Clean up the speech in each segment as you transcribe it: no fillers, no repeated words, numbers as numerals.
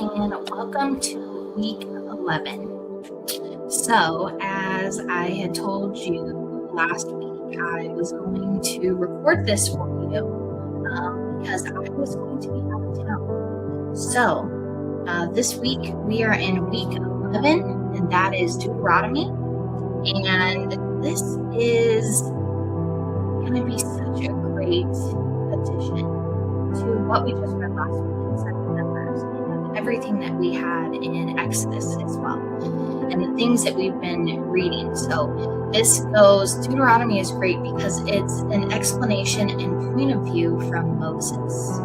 and welcome to week 11. So, as I had told you last week, I was going to record this for you because I was going to be out of town. So, this week we are in week 11, and that is Deuteronomy. And this is going to be such a great addition to what we just read last week in 2 Numbers and everything that we had in Exodus as well, and the things that we've been reading. So Deuteronomy is great because it's an explanation and point of view from Moses,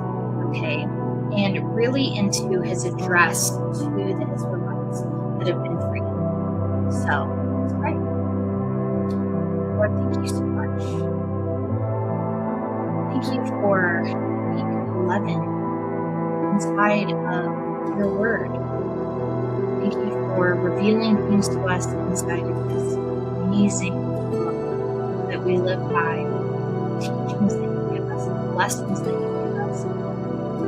okay, and really into his address to the Israelites that have been freed. So let's pray. Lord, thank you so much. Thank you for week 11 inside of your word. Thank you for revealing things to us inside of this amazing book that we live by, the teachings that you give us, the lessons that you give us,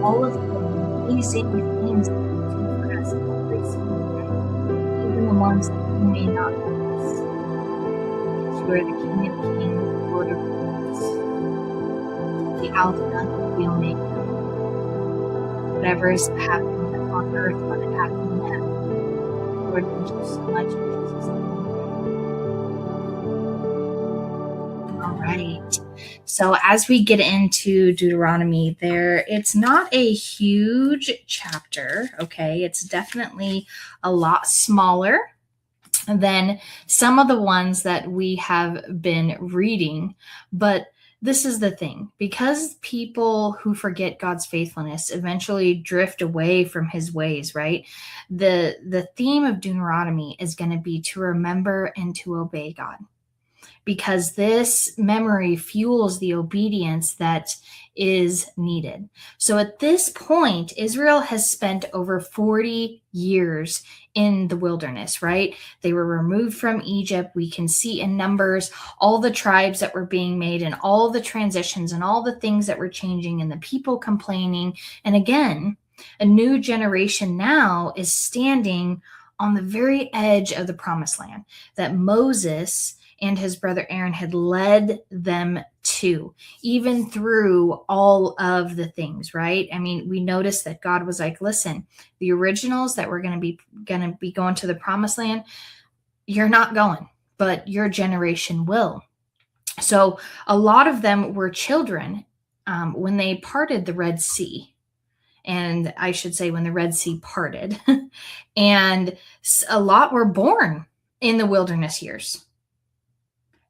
all of the amazing things that you do for us every single day, even the ones that we may not notice, because you are the King of Kings, the Lord of Lords, the Alpha and the Omega. Whatever is happening on earth, let it happen in heaven. Lord, thank you so much in Jesus' name. All right. So as we get into Deuteronomy, it's not a huge chapter, okay? It's definitely a lot smaller than some of the ones that we have been reading, but this is the thing, because people who forget God's faithfulness eventually drift away from his ways, right? The theme of Deuteronomy is going to be to remember and to obey God, because this memory fuels the obedience that is needed. So at this point, Israel has spent over 40 years in the wilderness, right? They were removed from Egypt. We can see in Numbers all the tribes that were being made and all the transitions and all the things that were changing and the people complaining. And again, a new generation now is standing on the very edge of the promised land that Moses and his brother Aaron had led them to, even through all of the things, right? I mean, we noticed that God was like, listen, the originals that were going to be going to the promised land, you're not going, but your generation will. So a lot of them were children when they parted the Red Sea. And I should say when the Red Sea parted. And a lot were born in the wilderness years.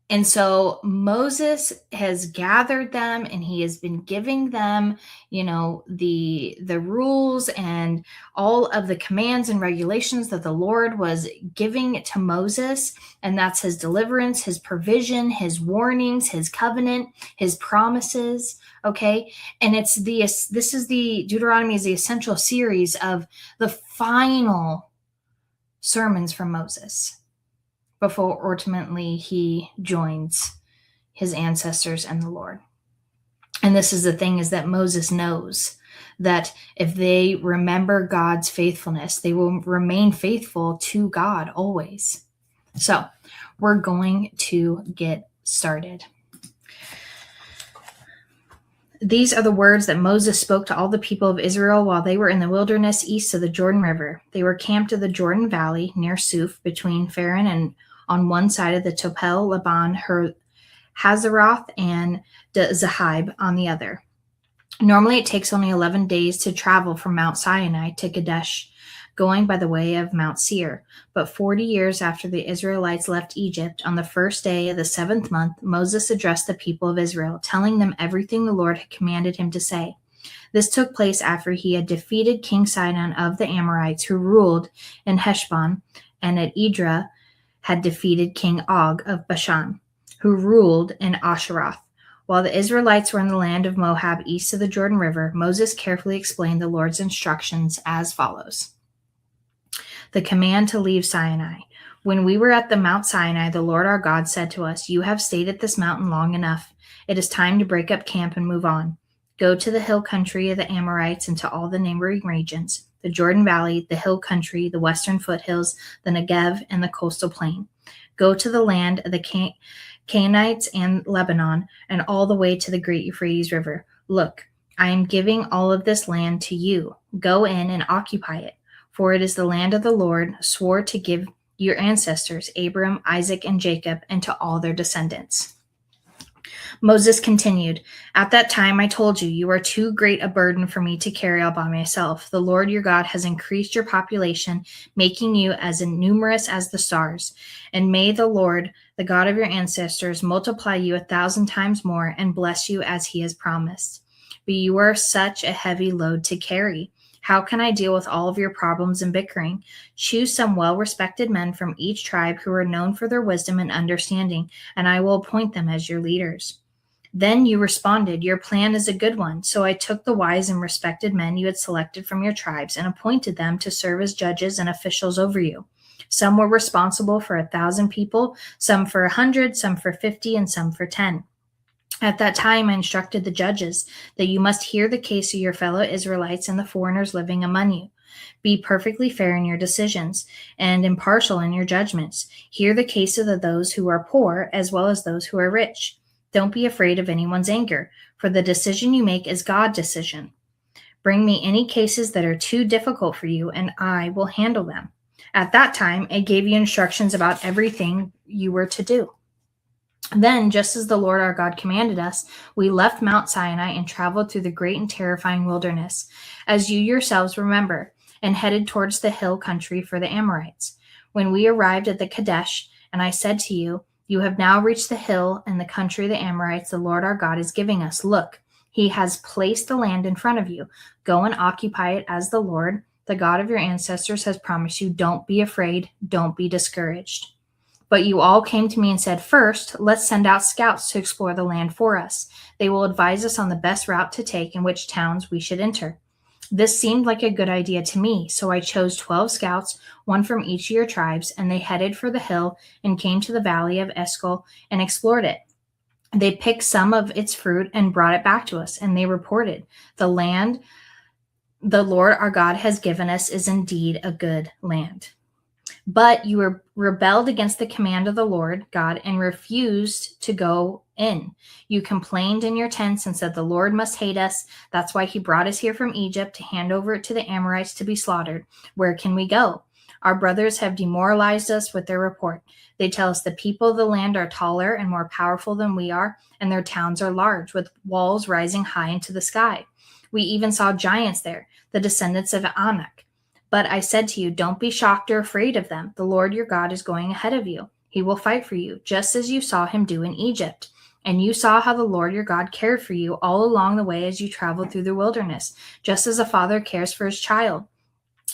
And so Moses has gathered them, and he has been giving them, the rules and all of the commands and regulations that the Lord was giving to Moses. And that's his deliverance, his provision, his warnings, his covenant, his promises. Okay. And Deuteronomy is the essential series of the final sermons from Moses, before ultimately he joins his ancestors and the Lord. And this is the thing, is that Moses knows that if they remember God's faithfulness, they will remain faithful to God always. So we're going to get started. These are the words that Moses spoke to all the people of Israel while they were in the wilderness east of the Jordan River. They were camped in the Jordan Valley near Suf, between Faran and on one side of the Topel, Laban, Hazeroth, and Zahib on the other. Normally, it takes only 11 days to travel from Mount Sinai to Kadesh, going by the way of Mount Seir. But 40 years after the Israelites left Egypt, on the first day of the 7th month, Moses addressed the people of Israel, telling them everything the Lord had commanded him to say. This took place after he had defeated King Sihon of the Amorites, who ruled in Heshbon, and at Edrei had defeated King Og of Bashan, who ruled in Asheroth. While the Israelites were in the land of Moab east of the Jordan River, Moses carefully explained the Lord's instructions as follows. The command to leave Sinai. When we were at the Mount Sinai, the Lord our God said to us, "You have stayed at this mountain long enough. It is time to break up camp and move on. Go to the hill country of the Amorites and to all the neighboring regions. the Jordan Valley, the hill country, the western foothills, the Negev, and the coastal plain. Go to the land of the Canaanites and Lebanon, and all the way to the great Euphrates River. Look, I am giving all of this land to you. Go in and occupy it, for it is the land of the Lord swore to give your ancestors, Abram, Isaac, and Jacob, and to all their descendants. Moses continued, At that time I told you, you are too great a burden for me to carry all by myself. The Lord your God has increased your population, making you as numerous as the stars. And may the Lord, the God of your ancestors, multiply you 1,000 times more and bless you as he has promised. But you are such a heavy load to carry. How can I deal with all of your problems and bickering? Choose some well-respected men from each tribe who are known for their wisdom and understanding, and I will appoint them as your leaders. Then you responded, Your plan is a good one. So I took the wise and respected men you had selected from your tribes and appointed them to serve as judges and officials over you. Some were responsible for 1,000 people, some for 100, some for 50, and some for 10. At that time I instructed the judges that you must hear the case of your fellow Israelites and the foreigners living among you. Be perfectly fair in your decisions and impartial in your judgments. Hear the case of those who are poor as well as those who are rich. Don't be afraid of anyone's anger, for the decision you make is God's decision. Bring me any cases that are too difficult for you, and I will handle them. At that time, I gave you instructions about everything you were to do. Then, just as the Lord our God commanded us, we left Mount Sinai and traveled through the great and terrifying wilderness, as you yourselves remember, and headed towards the hill country for the Amorites. When we arrived at the Kadesh, and I said to you, You have now reached the hill and the country of the Amorites the Lord our God is giving us. Look, he has placed the land in front of you. Go and occupy it as the Lord, the God of your ancestors, has promised you. Don't be afraid. Don't be discouraged. But you all came to me and said, First, let's send out scouts to explore the land for us. They will advise us on the best route to take and which towns we should enter. This seemed like a good idea to me, so I chose 12 scouts, one from each of your tribes, and they headed for the hill and came to the valley of Eshcol and explored it. They picked some of its fruit and brought it back to us, and they reported, The land the Lord our God has given us is indeed a good land. But you rebelled against the command of the Lord God and refused to go in. You complained in your tents and said, The Lord must hate us. That's why he brought us here from Egypt to hand over to the Amorites to be slaughtered. Where can we go? Our brothers have demoralized us with their report. They tell us the people of the land are taller and more powerful than we are, and their towns are large, with walls rising high into the sky. We even saw giants there, the descendants of Anak. But I said to you, Don't be shocked or afraid of them. The Lord your God is going ahead of you. He will fight for you, just as you saw him do in Egypt. And you saw how the Lord your God cared for you all along the way as you traveled through the wilderness, just as a father cares for his child.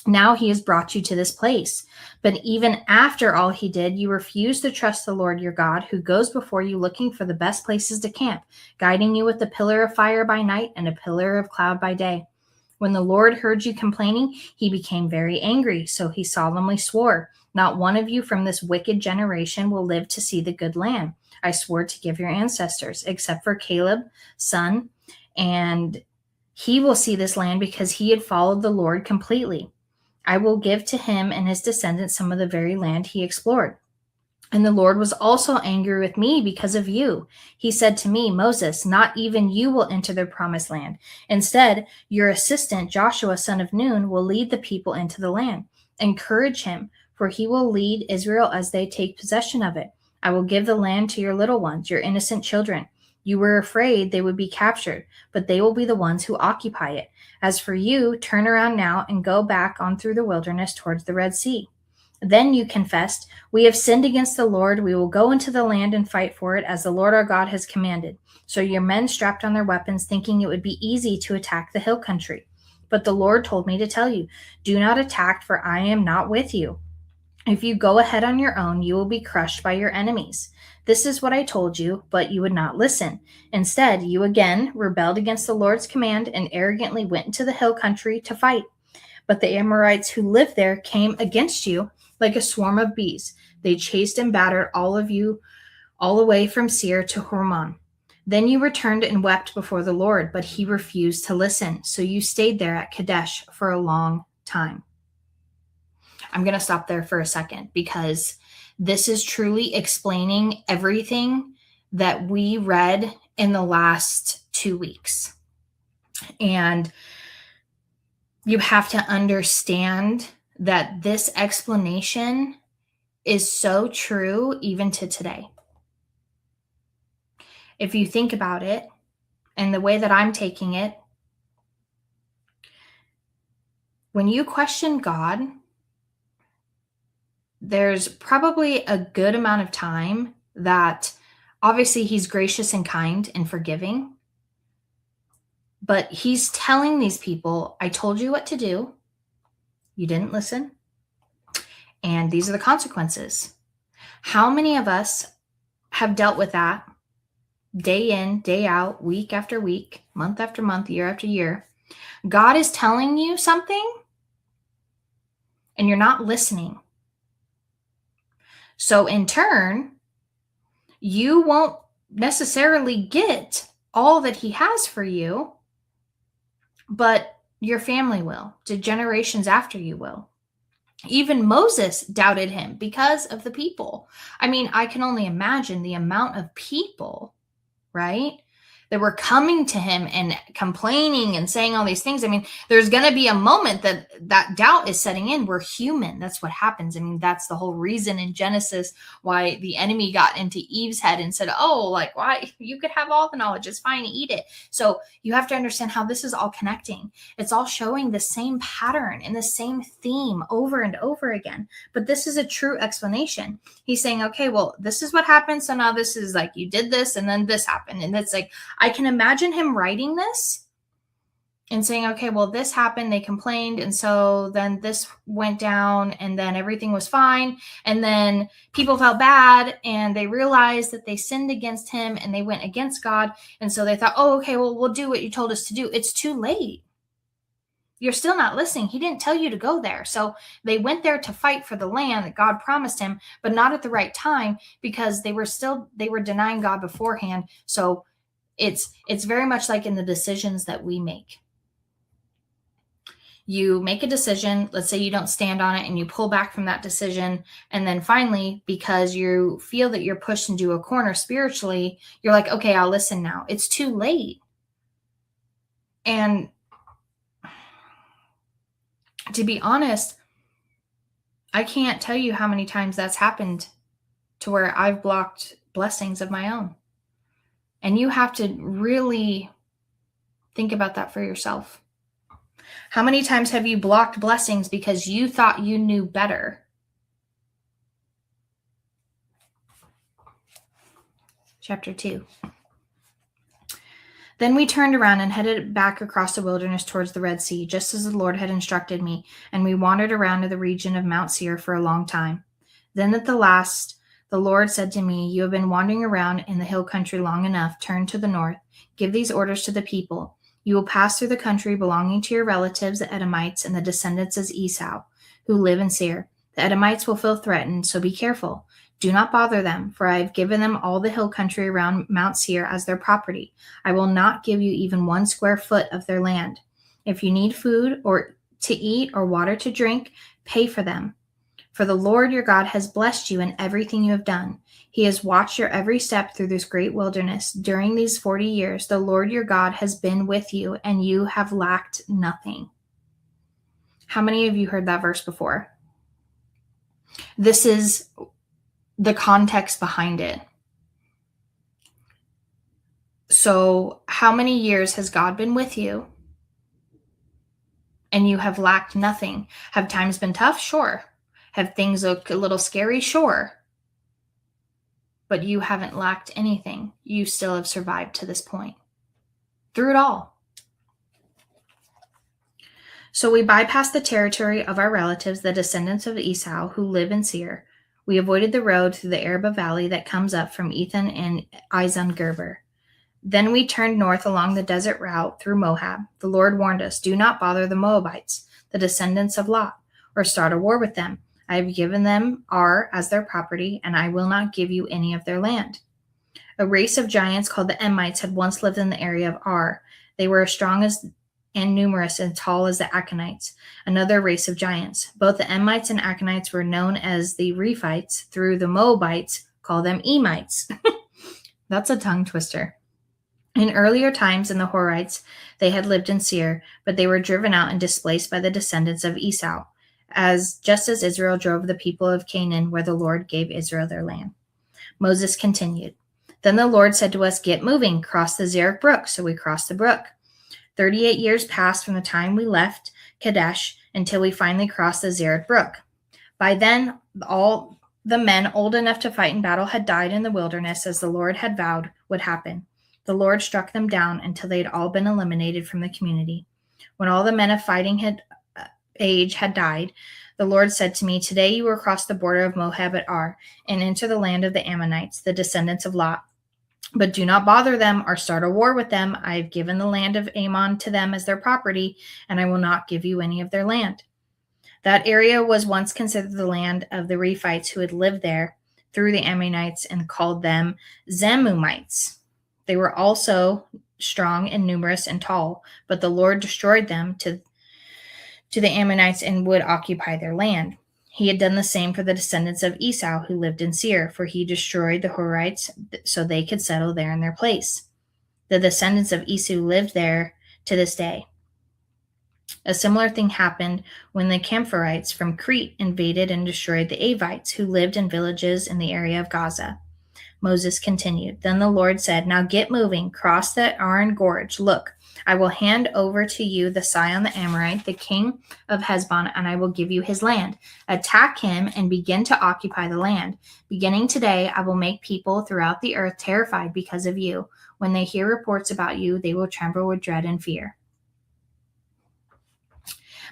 Now he has brought you to this place. But even after all he did, you refused to trust the Lord your God, who goes before you looking for the best places to camp, guiding you with a pillar of fire by night and a pillar of cloud by day. When the Lord heard you complaining, he became very angry, so he solemnly swore, Not one of you from this wicked generation will live to see the good land I swore to give your ancestors, except for Caleb, son, and he will see this land because he had followed the Lord completely. I will give to him and his descendants some of the very land he explored. And the Lord was also angry with me because of you. He said to me, Moses, not even you will enter the promised land. Instead, your assistant, Joshua, son of Nun, will lead the people into the land. Encourage him, for he will lead Israel as they take possession of it. I will give the land to your little ones, your innocent children. You were afraid they would be captured, but they will be the ones who occupy it. As for you, turn around now and go back on through the wilderness towards the Red Sea. Then you confessed, We have sinned against the Lord. We will go into the land and fight for it as the Lord our God has commanded. So your men strapped on their weapons, thinking it would be easy to attack the hill country. But the Lord told me to tell you, Do not attack, for I am not with you. If you go ahead on your own, you will be crushed by your enemies. This is what I told you, but you would not listen. Instead, you again rebelled against the Lord's command and arrogantly went into the hill country to fight. But the Amorites who lived there came against you like a swarm of bees. They chased and battered all of you all the way from Seir to Hormon. Then you returned and wept before the Lord, but he refused to listen. So you stayed there at Kadesh for a long time. I'm going to stop there for a second because this is truly explaining everything that we read in the last 2 weeks. And you have to understand that this explanation is so true even to today. If you think about it, and the way that I'm taking it, when you question God, there's probably a good amount of time that obviously he's gracious and kind and forgiving, but he's telling these people, I told you what to do. You didn't listen. And these are the consequences. How many of us have dealt with that day in, day out, week after week, month after month, year after year? God is telling you something and you're not listening. So in turn, you won't necessarily get all that he has for you, but your family will. The generations after you will. Even Moses doubted him because of the people. I mean, I can only imagine the amount of people, right, that were coming to him and complaining and saying all these things. I mean, there's going to be a moment that doubt is setting in. We're human. That's what happens. I mean, that's the whole reason in Genesis why the enemy got into Eve's head and said, oh, like, why? You could have all the knowledge. It's fine. Eat it. So you have to understand how this is all connecting. It's all showing the same pattern and the same theme over and over again. But this is a true explanation. He's saying, okay, well, this is what happened. So now this is like, you did this and then this happened. And it's like, I can imagine him writing this and saying, okay, well, this happened. They complained. And so then this went down and then everything was fine. And then people felt bad and they realized that they sinned against him and they went against God. And so they thought, oh, okay, well, we'll do what you told us to do. It's too late. You're still not listening. He didn't tell you to go there. So they went there to fight for the land that God promised him, but not at the right time because they were denying God beforehand. So it's very much like in the decisions that we make. You make a decision, let's say you don't stand on it and you pull back from that decision. And then finally, because you feel that you're pushed into a corner spiritually, you're like, okay, I'll listen now. It's too late. And to be honest, I can't tell you how many times that's happened to where I've blocked blessings of my own. And you have to really think about that for yourself. How many times have you blocked blessings because you thought you knew better? Chapter 2. Then we turned around and headed back across the wilderness towards the Red Sea, just as the Lord had instructed me, and we wandered around to the region of Mount Seir for a long time. Then at the last, the Lord said to me, you have been wandering around in the hill country long enough. Turn to the north. Give these orders to the people. You will pass through the country belonging to your relatives, the Edomites, and the descendants of Esau, who live in Seir. The Edomites will feel threatened, so be careful. Do not bother them, for I have given them all the hill country around Mount Seir as their property. I will not give you even 1 square foot of their land. If you need food or to eat or water to drink, pay for them. For the Lord your God has blessed you in everything you have done. He has watched your every step through this great wilderness. During these 40 years, the Lord your God has been with you, and you have lacked nothing. How many of you heard that verse before? This is the context behind it. So, how many years has God been with you? And you have lacked nothing. Have times been tough? Sure. Have things looked a little scary? Sure. But you haven't lacked anything. You still have survived to this point. Through it all. So we bypassed the territory of our relatives, the descendants of Esau, who live in Seir. We avoided the road through the Arabah Valley that comes up from Ethan and Izon-Geber. Then we turned north along the desert route through Moab. The Lord warned us, do not bother the Moabites, the descendants of Lot, or start a war with them. I have given them Ar as their property, and I will not give you any of their land. A race of giants called the Emites had once lived in the area of Ar. They were as strong as and numerous and tall as the Aconites, another race of giants. Both the Emites and Aconites were known as the Rephites, through the Moabites call them Emites. That's a tongue twister. In earlier times, in the Horites, they had lived in Seir, but they were driven out and displaced by the descendants of Esau, just as Israel drove the people of Canaan, where the Lord gave Israel their land. Moses continued. Then the Lord said to us, "Get moving, cross the Zerich brook." So we crossed the brook. 38 years passed from the time we left Kadesh until we finally crossed the Zerich brook. By then, all the men old enough to fight in battle had died in the wilderness, as the Lord had vowed would happen. The Lord struck them down until they had all been eliminated from the community. When all the men of fighting age had died, the Lord said to me, "Today you will cross the border of Moab at Ar and enter the land of the Ammonites, the descendants of Lot. But do not bother them or start a war with them. I have given the land of Ammon to them as their property, and I will not give you any of their land." That area was once considered the land of the Rephites, who had lived there through the Ammonites and called them Zemumites. They were also strong and numerous and tall, but the Lord destroyed them to the Ammonites and would occupy their land. He had done the same for the descendants of Esau who lived in Seir, for he destroyed the Horites so they could settle there in their place. The descendants of Esau lived there to this day. A similar thing happened when the Camphorites from Crete invaded and destroyed the Avites who lived in villages in the area of Gaza. Moses continued. Then the Lord said, "Now get moving, cross the Arnon Gorge. Look, I will hand over to you the Sihon the Amorite, the king of Heshbon, and I will give you his land. Attack him and begin to occupy the land. Beginning today, I will make people throughout the earth terrified because of you. When they hear reports about you, they will tremble with dread and fear."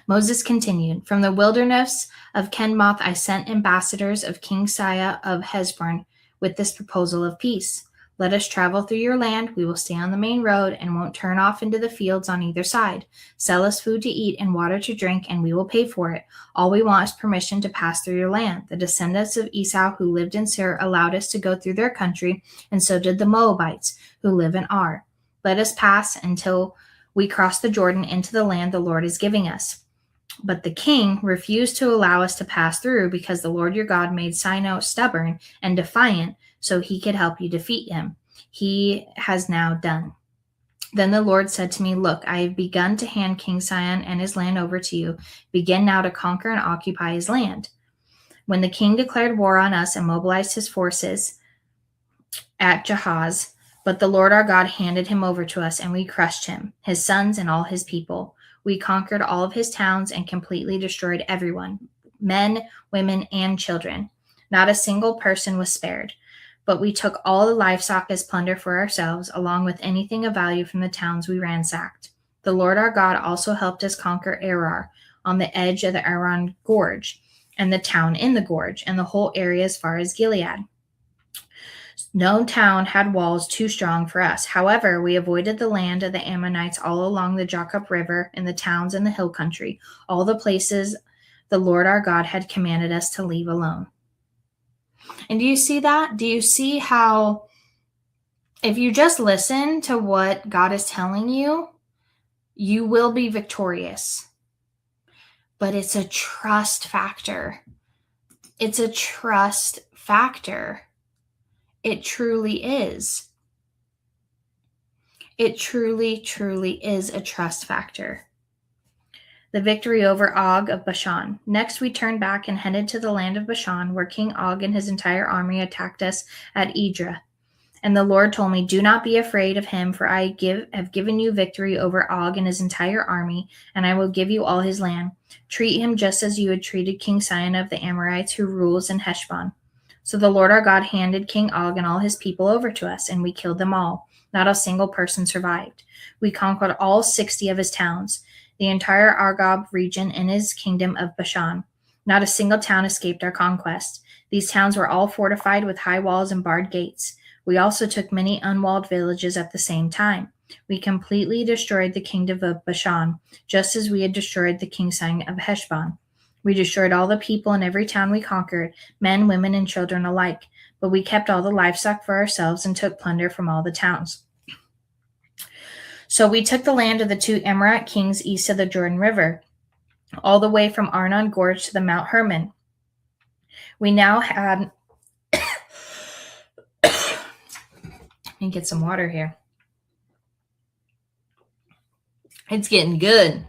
Moses continued. From the wilderness of Kenmoth, I sent ambassadors of King Sihon of Heshbon with this proposal of peace. "Let us travel through your land. We will stay on the main road and won't turn off into the fields on either side. Sell us food to eat and water to drink, and we will pay for it. All we want is permission to pass through your land. The descendants of Esau who lived in Seir allowed us to go through their country, and so did the Moabites who live in Ar. Let us pass until we cross the Jordan into the land the Lord is giving us." But the king refused to allow us to pass through because the Lord your God made Sihon stubborn and defiant so he could help you defeat him. He has now done. Then the Lord said to me, "Look, I have begun to hand King Sihon and his land over to you. Begin now to conquer and occupy his land." When the king declared war on us and mobilized his forces at Jahaz, but the Lord our God handed him over to us, and we crushed him, his sons, and all his people. We conquered all of his towns and completely destroyed everyone, men, women, and children. Not a single person was spared. But we took all the livestock as plunder for ourselves, along with anything of value from the towns we ransacked. The Lord our God also helped us conquer Arar on the edge of the Arnon Gorge, and the town in the gorge, and the whole area as far as Gilead. No town had walls too strong for us. However, we avoided the land of the Ammonites all along the Jacob River, in the towns in the hill country, all the places the Lord our God had commanded us to leave alone. And do you see that? Do you see how, if you just listen to what God is telling you, you will be victorious? But it's a trust factor. It's a trust factor. It truly is. It truly, truly is a trust factor. The victory over Og of Bashan. Next, we turned back and headed to the land of Bashan, where King Og and his entire army attacked us at Edrei. And the Lord told me, "Do not be afraid of him, for I have given you victory over Og and his entire army, and I will give you all his land. Treat him just as you had treated King Sihon of the Amorites, who rules in Heshbon." So the Lord our God handed King Og and all his people over to us, and we killed them all. Not a single person survived. We conquered all 60 of his towns, the entire Argob region and his kingdom of Bashan. Not a single town escaped our conquest. These towns were all fortified with high walls and barred gates. We also took many unwalled villages at the same time. We completely destroyed the kingdom of Bashan, just as we had destroyed the king Sihon of Heshbon. We destroyed all the people in every town we conquered, men, women, and children alike, but we kept all the livestock for ourselves and took plunder from all the towns. So we took the land of the 2 Amorite kings east of the Jordan River, all the way from Arnon Gorge to the Mount Hermon. We now had... Let me get some water here. It's getting good.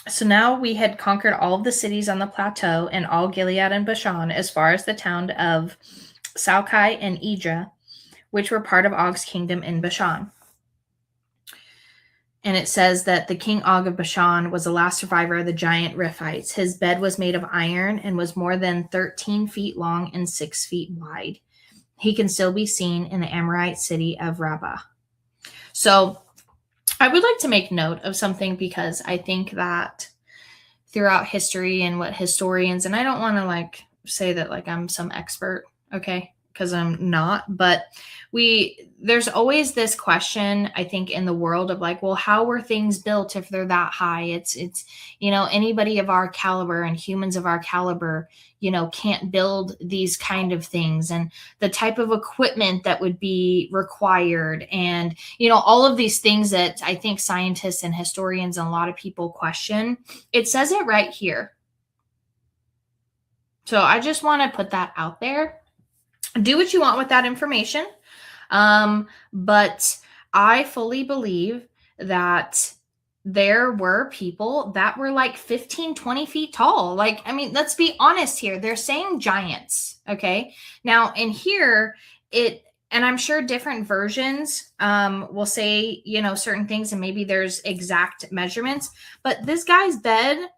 So now we had conquered all of the cities on the plateau and all Gilead and Bashan, as far as the town of Salkai and Edra, which were part of Og's kingdom in Bashan. And it says that the king Og of Bashan was the last survivor of the giant Rephites. His bed was made of iron and was more than 13 feet long and 6 feet wide. He can still be seen in the Amorite city of Rabbah. So I would like to make note of something, because I think that throughout history and what historians, and I don't want to say that I'm some expert, okay, because I'm not, but there's always this question, I think, in the world of well, how were things built if they're that high? It's anybody of our caliber and humans of our caliber, can't build these kind of things, and the type of equipment that would be required, and all of these things that I think scientists and historians and a lot of people question. It says it right here. So I just want to put that out there. Do what you want with that information. But I fully believe that there were people that were 15, 20 feet tall. Let's be honest here. They're saying giants. Okay. Now in here, and I'm sure different versions, will say, certain things, and maybe there's exact measurements, but this guy's bed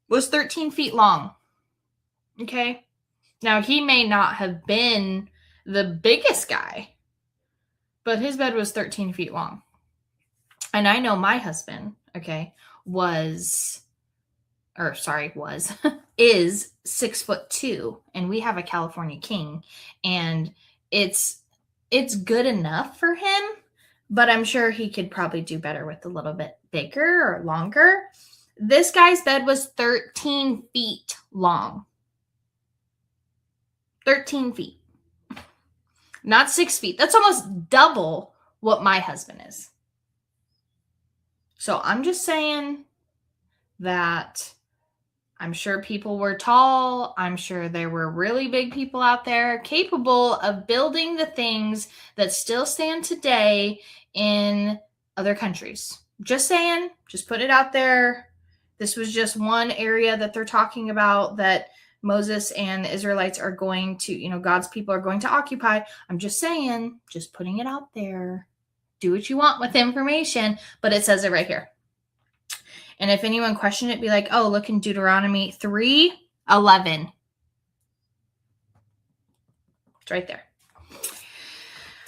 was 13 feet long. Okay. Now he may not have been the biggest guy, but his bed was 13 feet long. And I know my husband, okay, is 6'2", and we have a California king, and it's good enough for him, but I'm sure he could probably do better with a little bit bigger or longer. This guy's bed was 13 feet long. 13 feet. Not 6 feet. That's almost double what my husband is. So I'm just saying that I'm sure people were tall. I'm sure there were really big people out there capable of building the things that still stand today in other countries. Just saying, just put it out there. This was just one area that they're talking about that Moses and the Israelites are going to, God's people are going to occupy. I'm just saying, just putting it out there. Do what you want with the information, but it says it right here. And if anyone questioned it, be like, oh, look in Deuteronomy 3:11. It's right there.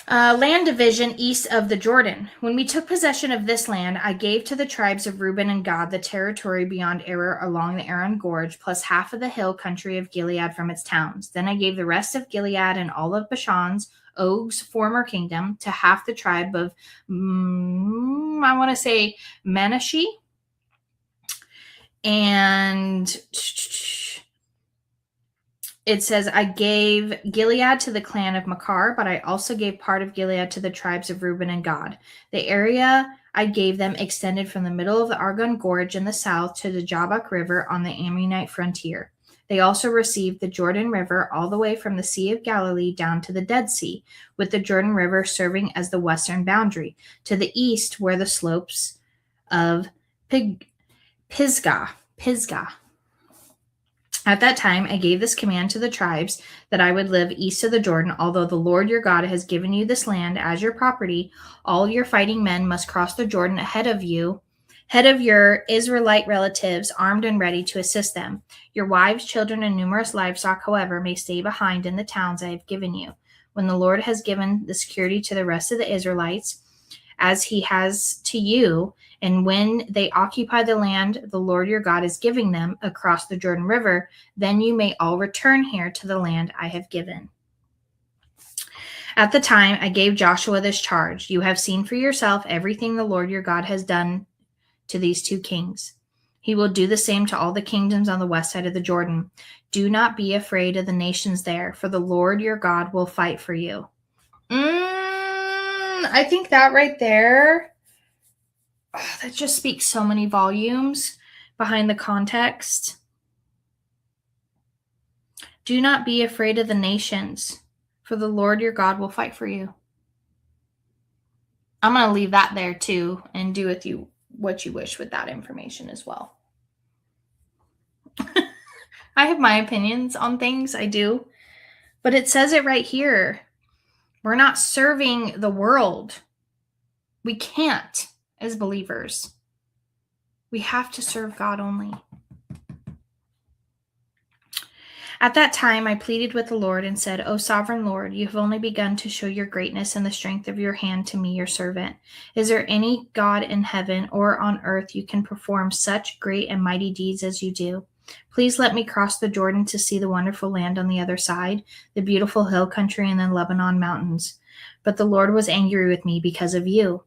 Land division east of the Jordan. When we took possession of this land, I gave to the tribes of Reuben and Gad the territory beyond Aroer along the Arnon Gorge, plus half of the hill country of Gilead from its towns. Then I gave the rest of Gilead and all of Bashan's, Og's former kingdom, to half the tribe of, I want to say, Manasseh. And it says, I gave Gilead to the clan of Machar, but I also gave part of Gilead to the tribes of Reuben and Gad. The area I gave them extended from the middle of the Arnon Gorge in the south to the Jabbok River on the Ammonite frontier. They also received the Jordan River all the way from the Sea of Galilee down to the Dead Sea, with the Jordan River serving as the western boundary. To the east were the slopes of Pisgah. At that time, I gave this command to the tribes that I would live east of the Jordan. Although the Lord your God has given you this land as your property, all your fighting men must cross the Jordan ahead of your Israelite relatives, armed and ready to assist them. Your wives, children, and numerous livestock, however, may stay behind in the towns I have given you. When the Lord has given the security to the rest of the Israelites, as he has to you, and when they occupy the land the Lord your God is giving them across the Jordan River, then you may all return here to the land I have given. At the time I gave Joshua this charge, you have seen for yourself everything the Lord your God has done to these two kings. He will do the same to all the kingdoms on the west side of the Jordan. Do not be afraid of the nations there, for the Lord your God will fight for you. I think that right there, that just speaks so many volumes behind the context. Do not be afraid of the nations, for the Lord your God will fight for you. I'm going to leave that there too and do with you what you wish with that information as well. I have my opinions on things, I do. But it says it right here. We're not serving the world. We can't as believers. We have to serve God only. At that time, I pleaded with the Lord and said, O sovereign Lord, you have only begun to show your greatness and the strength of your hand to me, your servant. Is there any God in heaven or on earth you can perform such great and mighty deeds as you do? Please let me cross the Jordan to see the wonderful land on the other side, the beautiful hill country and the Lebanon mountains. But the Lord was angry with me because of you,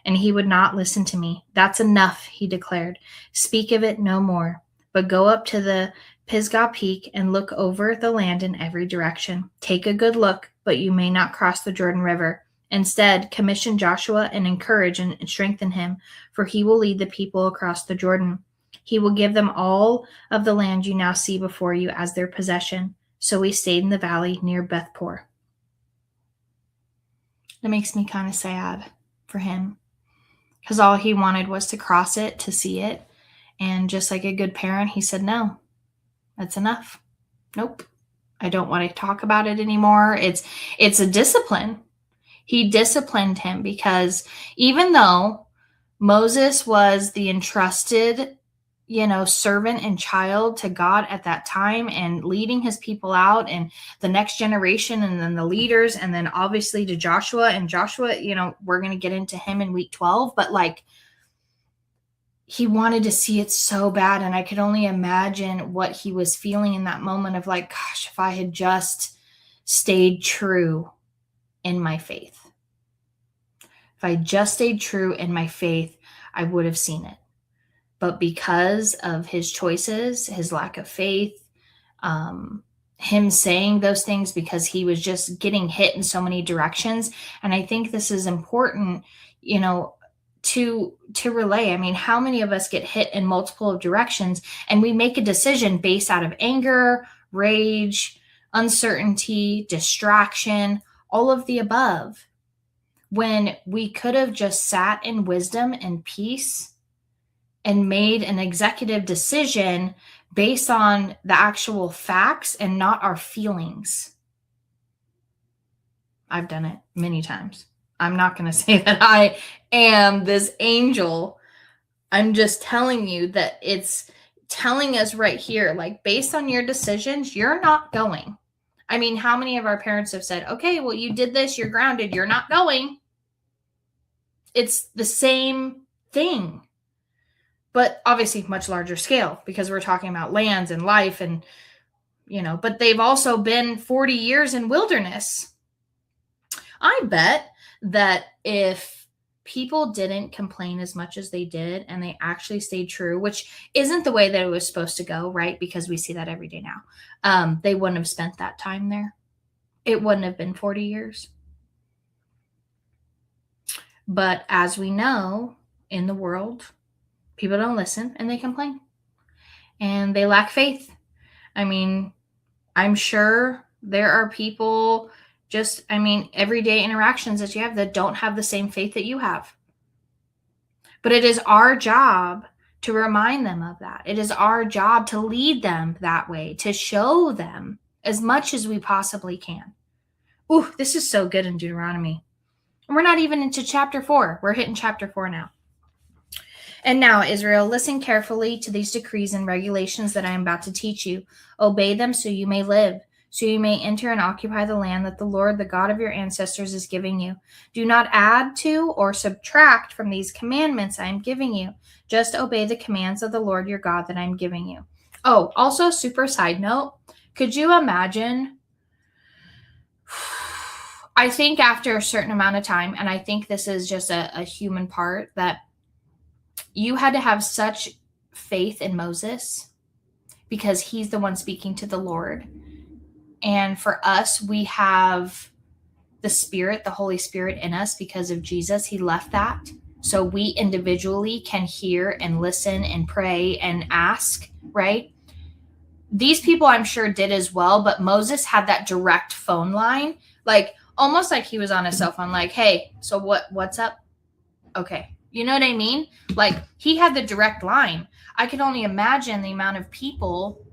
and he would not listen to me. That's enough, he declared. Speak of it no more, but go up to the Pisgah Peak and look over the land in every direction. Take a good look, but you may not cross the Jordan River. Instead, commission Joshua and encourage and strengthen him, for he will lead the people across the Jordan. He will give them all of the land you now see before you as their possession. So we stayed in the valley near Bethpor. It makes me kind of sad for him, because all he wanted was to cross it, to see it. And just like a good parent, he said, no, that's enough. Nope. I don't want to talk about it anymore. It's a discipline. He disciplined him because even though Moses was the entrusted, servant and child to God at that time and leading his people out and the next generation and then the leaders and then obviously to Joshua, and Joshua, we're going to get into him in week 12, but he wanted to see it so bad. And I could only imagine what he was feeling in that moment of gosh, if I had just stayed true in my faith. If I just stayed true in my faith, I would have seen it. But because of his choices, his lack of faith, him saying those things because he was just getting hit in so many directions. And I think this is important, to relay. I mean, how many of us get hit in multiple directions and we make a decision based out of anger, rage, uncertainty, distraction, all of the above, when we could have just sat in wisdom and peace and made an executive decision based on the actual facts and not our feelings. I've done it many times. I'm not going to say that I am this angel. I'm just telling you that it's telling us right here, based on your decisions, you're not going. I mean, how many of our parents have said, okay, well, you did this, you're grounded, you're not going. It's the same thing. But obviously much larger scale because we're talking about lands and life and, but they've also been 40 years in wilderness. I bet that if people didn't complain as much as they did and they actually stayed true, which isn't the way that it was supposed to go, right? Because we see that every day now. They wouldn't have spent that time there. It wouldn't have been 40 years. But as we know, in the world, people don't listen and they complain and they lack faith. I mean, I'm sure there are people everyday interactions that you have that don't have the same faith that you have. But it is our job to remind them of that. It is our job to lead them that way, to show them as much as we possibly can. Ooh, this is so good in Deuteronomy. And we're not even into chapter 4. We're hitting chapter 4 now. And now, Israel, listen carefully to these decrees and regulations that I am about to teach you. Obey them so you may live, so you may enter and occupy the land that the Lord, the God of your ancestors, is giving you. Do not add to or subtract from these commandments I am giving you. Just obey the commands of the Lord your God that I am giving you. Oh, also, super side note, could you imagine? I think after a certain amount of time, and I think this is just a human part, that you had to have such faith in Moses because he's the one speaking to the Lord. And for us, we have the Spirit, the Holy Spirit in us because of Jesus. He left that so we individually can hear and listen and pray and ask, right? These people I'm sure did as well, but Moses had that direct phone line, like almost like he was on a cell phone, like, hey, so what's up? Okay. You know what I mean? Like he had the direct line. I could only imagine the amount of people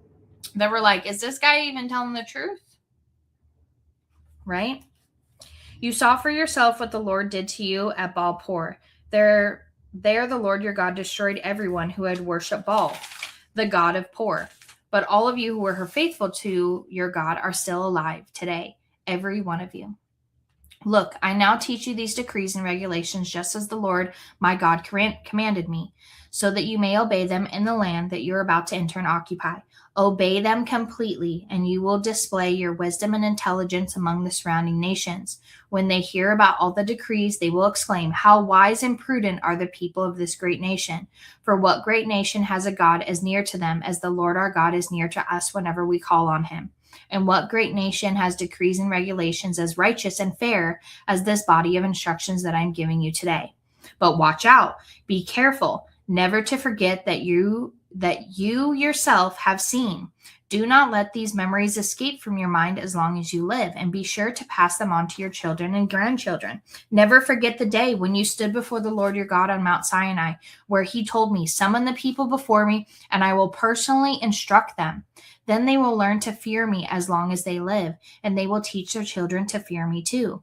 that were like, is this guy even telling the truth? Right? You saw for yourself what the Lord did to you at Baal Peor. There the Lord your God destroyed everyone who had worshipped Baal, the god of Peor. But all of you who were faithful to your God are still alive today, every one of you. Look, I now teach you these decrees and regulations just as the Lord my God commanded me, so that you may obey them in the land that you're about to enter and occupy. Obey them completely, and you will display your wisdom and intelligence among the surrounding nations. When they hear about all the decrees, they will exclaim, how wise and prudent are the people of this great nation. For what great nation has a God as near to them as the Lord our God is near to us whenever we call on him? And what great nation has decrees and regulations as righteous and fair as this body of instructions that I'm giving you today? But watch out, be careful, never to forget that you yourself have seen. Do not let these memories escape from your mind as long as you live, and be sure to pass them on to your children and grandchildren. Never forget the day when you stood before the Lord your God on Mount Sinai, where he told me, summon the people before me, and I will personally instruct them. Then they will learn to fear me as long as they live, and they will teach their children to fear me too.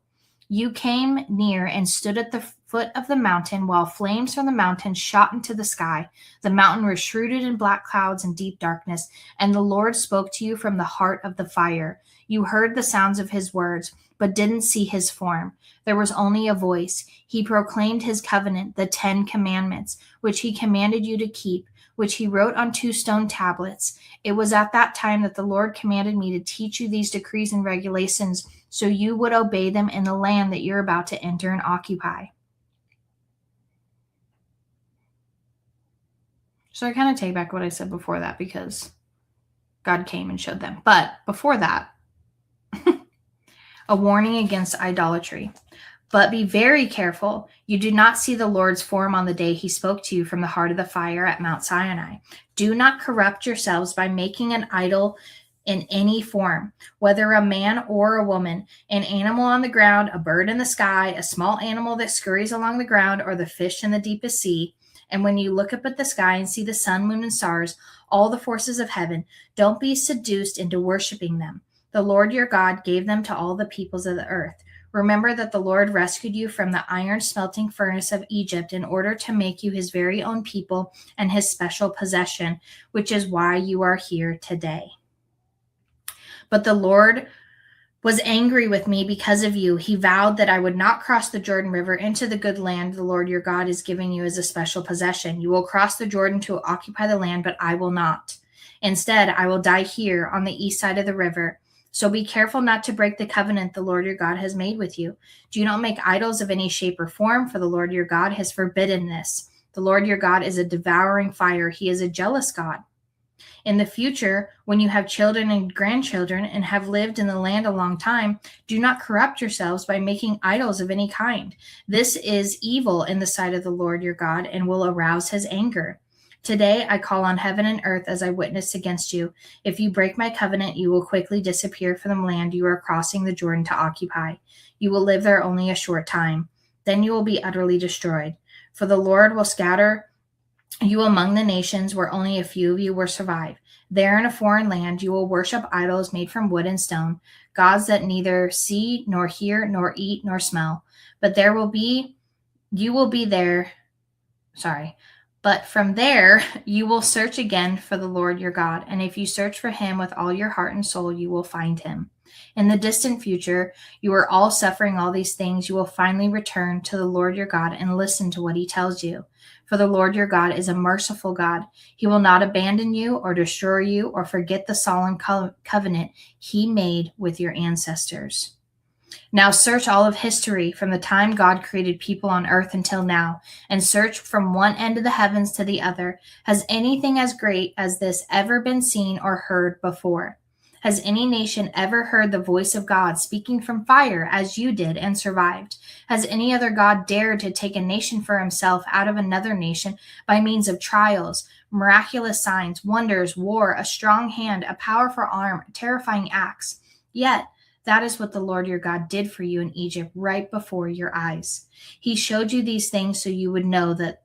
You came near and stood at the foot of the mountain while flames from the mountain shot into the sky. The mountain was shrouded in black clouds and deep darkness, and the Lord spoke to you from the heart of the fire. You heard the sounds of his words, but didn't see his form. There was only a voice. He proclaimed his covenant, the 10 Commandments, which he commanded you to keep, which he wrote on 2 stone tablets. It was at that time that the Lord commanded me to teach you these decrees and regulations so you would obey them in the land that you're about to enter and occupy. So I kind of take back what I said before that because God came and showed them. But before that, a warning against idolatry. But be very careful. You do not see the Lord's form on the day he spoke to you from the heart of the fire at Mount Sinai. Do not corrupt yourselves by making an idol in any form, whether a man or a woman, an animal on the ground, a bird in the sky, a small animal that scurries along the ground, or the fish in the deepest sea. And when you look up at the sky and see the sun, moon, and stars, all the forces of heaven, don't be seduced into worshiping them. The Lord your God gave them to all the peoples of the earth. Remember that the Lord rescued you from the iron smelting furnace of Egypt in order to make you his very own people and his special possession, which is why you are here today. But the Lord was angry with me because of you. He vowed that I would not cross the Jordan River into the good land the Lord your God is giving you as a special possession. You will cross the Jordan to occupy the land, but I will not. Instead, I will die here on the east side of the river. So be careful not to break the covenant the Lord your God has made with you. Do not make idols of any shape or form, for the Lord your God has forbidden this. The Lord your God is a devouring fire. He is a jealous God. In the future, when you have children and grandchildren and have lived in the land a long time, do not corrupt yourselves by making idols of any kind. This is evil in the sight of the Lord your God and will arouse his anger. Today I call on heaven and earth as I witness against you. If you break my covenant, you will quickly disappear from the land you are crossing the Jordan to occupy. You will live there only a short time. Then you will be utterly destroyed. For the Lord will scatter you among the nations where only a few of you will survive. There in a foreign land you will worship idols made from wood and stone, gods that neither see nor hear nor eat nor smell. But from there you will search again for the Lord your God, and if you search for him with all your heart and soul, you will find him. In the distant future, you are all suffering all these things. You will finally return to the Lord your God and listen to what he tells you. For the Lord your God is a merciful God. He will not abandon you or destroy you or forget the solemn covenant he made with your ancestors. Now search all of history from the time God created people on earth until now, and search from one end of the heavens to the other. Has anything as great as this ever been seen or heard before? Has any nation ever heard the voice of God speaking from fire as you did and survived? Has any other God dared to take a nation for himself out of another nation by means of trials, miraculous signs, wonders, war, a strong hand, a powerful arm, terrifying acts? Yet, that is what the Lord your God did for you in Egypt right before your eyes. He showed you these things so you would know that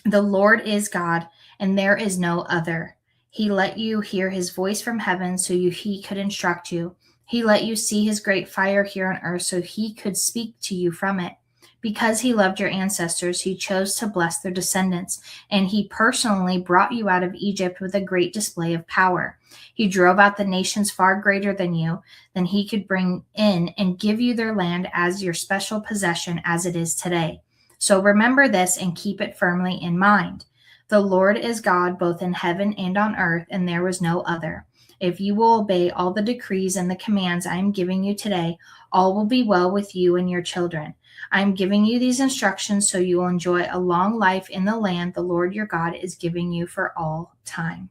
the Lord is God and there is no other. He let you hear his voice from heaven so he could instruct you. He let you see his great fire here on earth so he could speak to you from it. Because he loved your ancestors, he chose to bless their descendants, and he personally brought you out of Egypt with a great display of power. He drove out the nations far greater than you, than he could bring in, and give you their land as your special possession as it is today. So remember this and keep it firmly in mind. The Lord is God both in heaven and on earth, and there is no other. If you will obey all the decrees and the commands I am giving you today, all will be well with you and your children. I am giving you these instructions so you will enjoy a long life in the land the Lord your God is giving you for all time.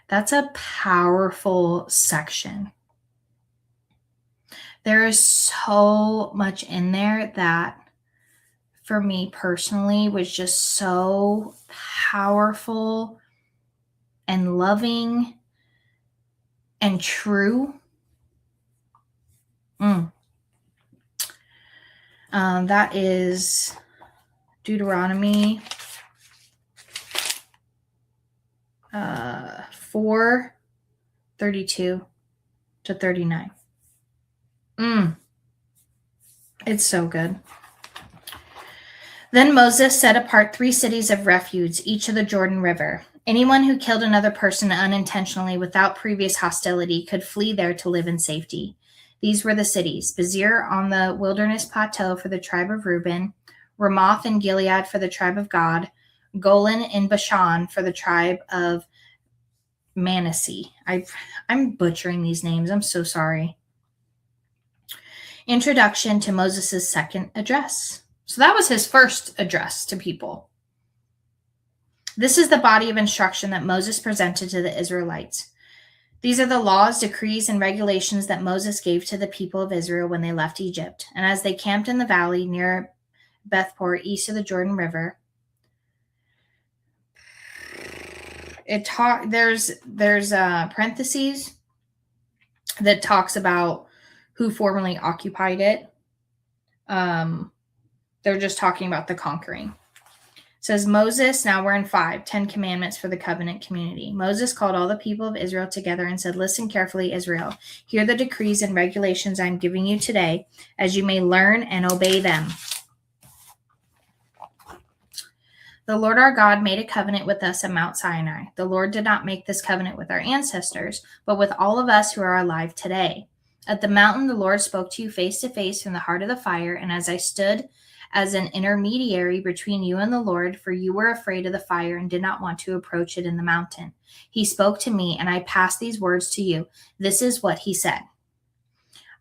That's a powerful section. There is so much in there that, for me personally, was just so powerful and loving and true. That is Deuteronomy 4:32 to 39. It's so good. Then Moses set apart 3 cities of refuge, each of the Jordan River. Anyone who killed another person unintentionally without previous hostility could flee there to live in safety. These were the cities: Bezir on the wilderness plateau for the tribe of Reuben, Ramoth in Gilead for the tribe of Gad, Golan in Bashan for the tribe of Manasseh. I'm butchering these names. I'm so sorry. Introduction to Moses' second address. So that was his first address to people. This is the body of instruction that Moses presented to the Israelites. These are the laws, decrees, and regulations that Moses gave to the people of Israel when they left Egypt. And as they camped in the valley near Bethpor, east of the Jordan River, there's parentheses that talks about who formerly occupied it. They're just talking about the conquering. It says Moses, now we're in 5, 10 commandments for the covenant community. Moses called all the people of Israel together and said, "Listen carefully, Israel. Hear the decrees and regulations I'm giving you today, as you may learn and obey them. The Lord our God made a covenant with us at Mount Sinai. The Lord did not make this covenant with our ancestors, but with all of us who are alive today. At the mountain, the Lord spoke to you face to face from the heart of the fire, and as I stood as an intermediary between you and the Lord, for you were afraid of the fire and did not want to approach it in the mountain. He spoke to me, and I passed these words to you. This is what he said.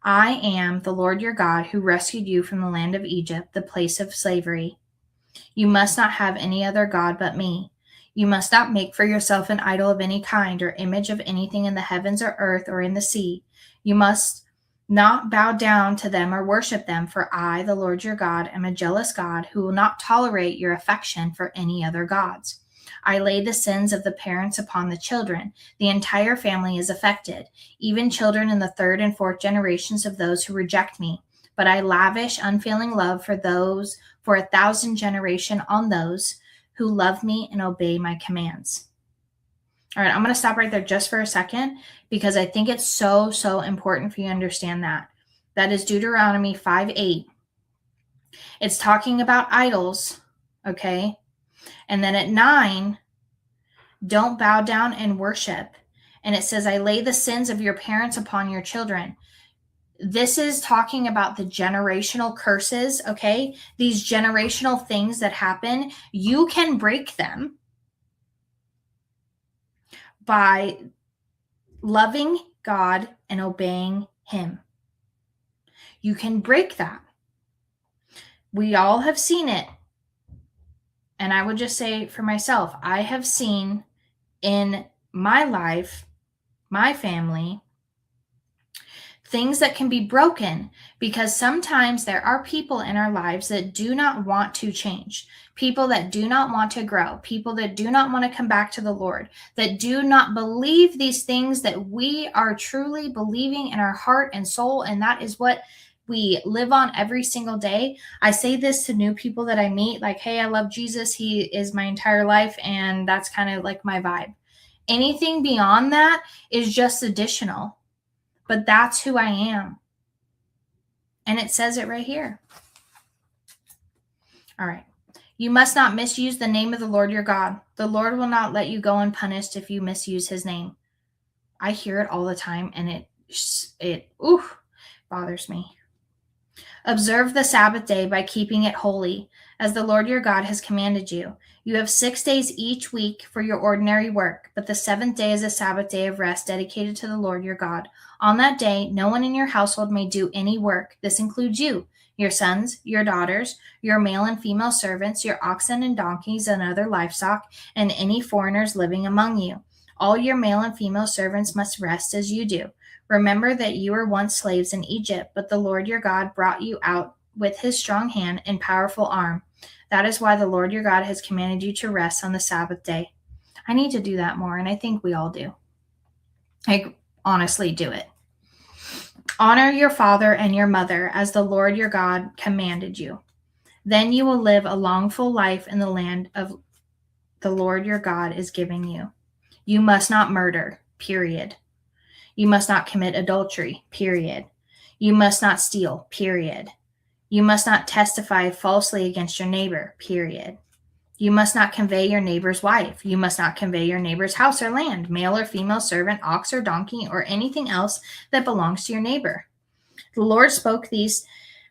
I am the Lord your God who rescued you from the land of Egypt, the place of slavery. You must not have any other God but me. You must not make for yourself an idol of any kind or image of anything in the heavens or earth or in the sea. You must not bow down to them or worship them, for I, the Lord your God, am a jealous God who will not tolerate your affection for any other gods. I lay the sins of the parents upon the children. The entire family is affected, even children in the 3rd and 4th generations of those who reject me. But I lavish unfailing love for 1,000 generations on those who love me and obey my commands." All right, I'm going to stop right there just for a second because I think it's so, so important for you to understand that. That is Deuteronomy 5:8. It's talking about idols, okay? And then at 9, don't bow down and worship. And it says, I lay the sins of your parents upon your children. This is talking about the generational curses, okay? These generational things that happen, you can break them by loving God and obeying him. You can break that. We all have seen it. And I would just say for myself, I have seen in my life, my family, things that can be broken, because sometimes there are people in our lives that do not want to change, people that do not want to grow, people that do not want to come back to the Lord, that do not believe these things that we are truly believing in our heart and soul, and that is what we live on every single day. I say this to new people that I meet, like, hey, I love Jesus, he is my entire life, and that's kind of like my vibe. Anything beyond that is just additional. But that's who I am. And it says it right here. All right. You must not misuse the name of the Lord your God. The Lord will not let you go unpunished if you misuse his name. I hear it all the time, and it bothers me. Observe the Sabbath day by keeping it holy, as the Lord your God has commanded you. You have 6 days each week for your ordinary work, but the seventh day is a Sabbath day of rest dedicated to the Lord your God. On that day, no one in your household may do any work. This includes you, your sons, your daughters, your male and female servants, your oxen and donkeys and other livestock, and any foreigners living among you. All your male and female servants must rest as you do. Remember that you were once slaves in Egypt, but the Lord your God brought you out with his strong hand and powerful arm. That is why the Lord your God has commanded you to rest on the Sabbath day. I need to do that more, and I think we all do. I honestly do it. Honor your father and your mother as the Lord your God commanded you. Then you will live a long, full life in the land of the Lord your God is giving you. You must not murder, period. You must not commit adultery, period. You must not steal, period. You must not testify falsely against your neighbor, period. You must not convey your neighbor's wife. You must not convey your neighbor's house or land, male or female servant, ox or donkey, or anything else that belongs to your neighbor. The Lord spoke these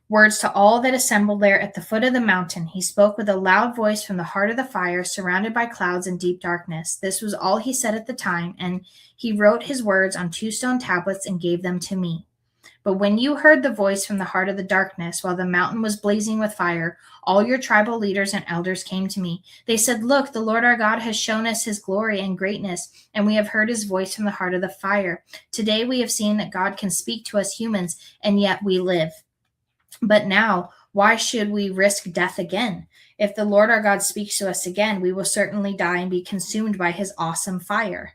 words to all that assembled there at the foot of the mountain. He spoke with a loud voice from the heart of the fire, surrounded by clouds and deep darkness. This was all he said at the time, and he wrote his words on 2 stone tablets and gave them to me. But when you heard the voice from the heart of the darkness, while the mountain was blazing with fire, all your tribal leaders and elders came to me. They said, look, the Lord our God has shown us his glory and greatness, and we have heard his voice from the heart of the fire. Today we have seen that God can speak to us humans, and yet we live. But now, why should we risk death again? If the Lord our God speaks to us again, we will certainly die and be consumed by his awesome fire.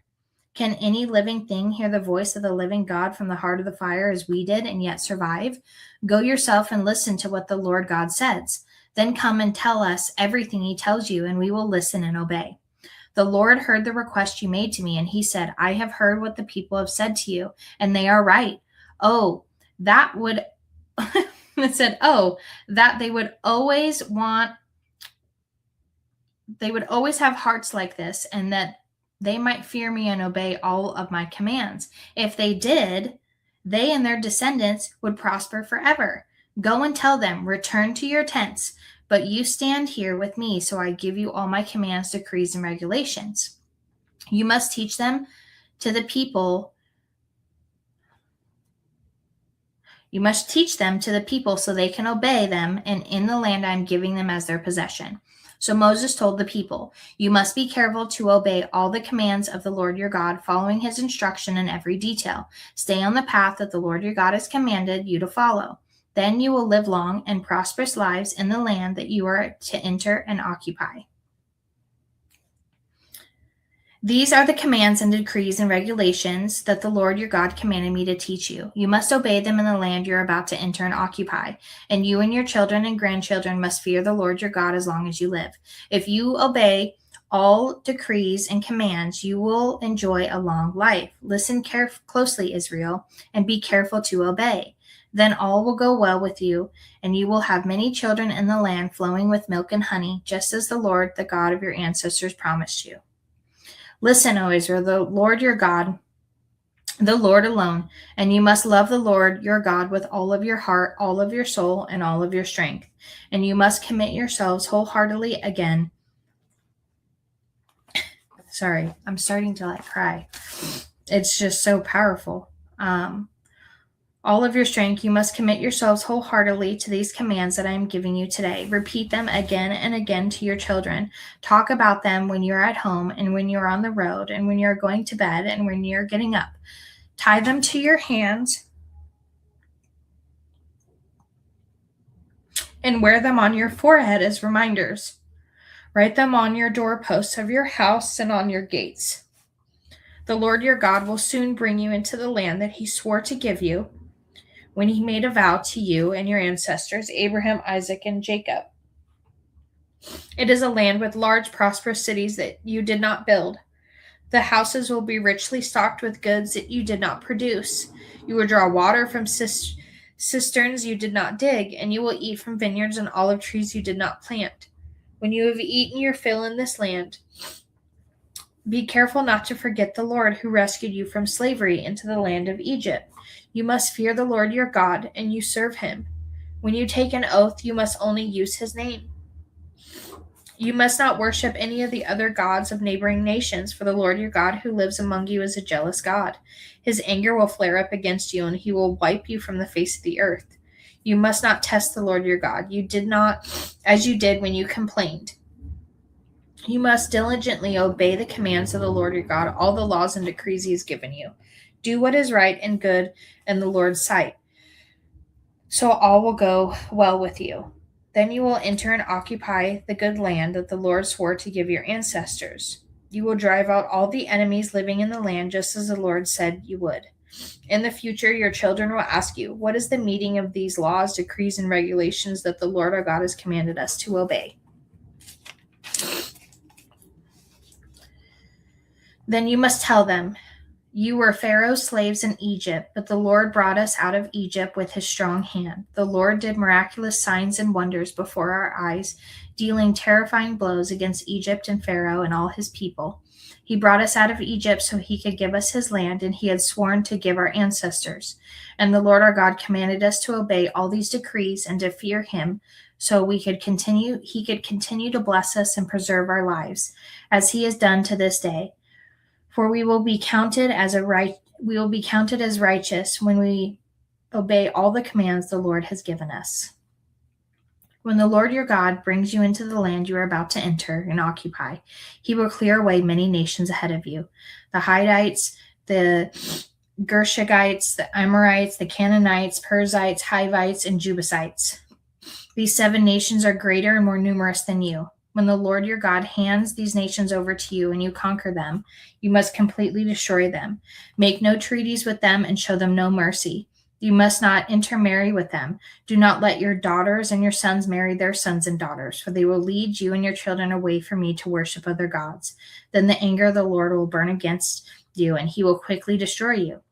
Can any living thing hear the voice of the living God from the heart of the fire as we did and yet survive? Go yourself and listen to what the Lord God says. Then come and tell us everything he tells you, and we will listen and obey. The Lord heard the request you made to me, and he said, I have heard what the people have said to you, and they are right. Oh, that would... It said, that they would always have hearts like this, and that they might fear me and obey all of my commands. If they did, they and their descendants would prosper forever. Go and tell them, return to your tents, but you stand here with me, so I give you all my commands, decrees, and regulations. You must teach them to the people. You must teach them to the people so they can obey them and in the land I am giving them as their possession. So Moses told the people, you must be careful to obey all the commands of the Lord your God, following his instruction in every detail. Stay on the path that the Lord your God has commanded you to follow. Then you will live long and prosperous lives in the land that you are to enter and occupy. These are the commands and decrees and regulations that the Lord your God commanded me to teach you. You must obey them in the land you're about to enter and occupy, and you and your children and grandchildren must fear the Lord your God as long as you live. If you obey all decrees and commands, you will enjoy a long life. Listen closely, Israel, and be careful to obey. Then all will go well with you, and you will have many children in the land flowing with milk and honey, just as the Lord, the God of your ancestors, promised you. Listen, O Israel, the Lord your God, the Lord alone, and you must love the Lord your God with all of your heart, all of your soul, and all of your strength. And you must commit yourselves wholeheartedly again. Sorry, I'm starting to cry. It's just so powerful. all of your strength, you must commit yourselves wholeheartedly to these commands that I am giving you today. Repeat them again and again to your children. Talk about them when you're at home and when you're on the road and when you're going to bed and when you're getting up. Tie them to your hands and wear them on your forehead as reminders. Write them on your doorposts of your house and on your gates. The Lord your God will soon bring you into the land that he swore to give you when he made a vow to you and your ancestors, Abraham, Isaac, and Jacob. It is a land with large, prosperous cities that you did not build. The houses will be richly stocked with goods that you did not produce. You will draw water from cisterns you did not dig, and you will eat from vineyards and olive trees you did not plant. When you have eaten your fill in this land, be careful not to forget the Lord who rescued you from slavery into the land of Egypt. You must fear the Lord your God, and you serve him. When you take an oath, you must only use his name. You must not worship any of the other gods of neighboring nations, for the Lord your God who lives among you is a jealous God. His anger will flare up against you, and he will wipe you from the face of the earth. You must not test the Lord your God. You did not, as you did when you complained. You must diligently obey the commands of the Lord your God, all the laws and decrees he has given you. Do what is right and good in the Lord's sight, so all will go well with you. Then you will enter and occupy the good land that the Lord swore to give your ancestors. You will drive out all the enemies living in the land, just as the Lord said you would. In the future, your children will ask you, what is the meaning of these laws, decrees, and regulations that the Lord our God has commanded us to obey? Then you must tell them, you were Pharaoh's slaves in Egypt, but the Lord brought us out of Egypt with his strong hand. The Lord did miraculous signs and wonders before our eyes, dealing terrifying blows against Egypt and Pharaoh and all his people. He brought us out of Egypt so he could give us his land, and he had sworn to give our ancestors. And the Lord our God commanded us to obey all these decrees and to fear him, so he could continue to bless us and preserve our lives, as he has done to this day. For we will be counted as righteous when we obey all the commands the Lord has given us. When the Lord your God brings you into the land you are about to enter and occupy, he will clear away many nations ahead of you: the Hittites, the Gershagites, the Amorites, the Canaanites, Perizzites, Hivites, and Jebusites. These 7 nations are greater and more numerous than you. When the Lord your God hands these nations over to you and you conquer them, you must completely destroy them. Make no treaties with them and show them no mercy. You must not intermarry with them. Do not let your daughters and your sons marry their sons and daughters, for they will lead you and your children away from me to worship other gods. Then the anger of the Lord will burn against you, and he will quickly destroy you.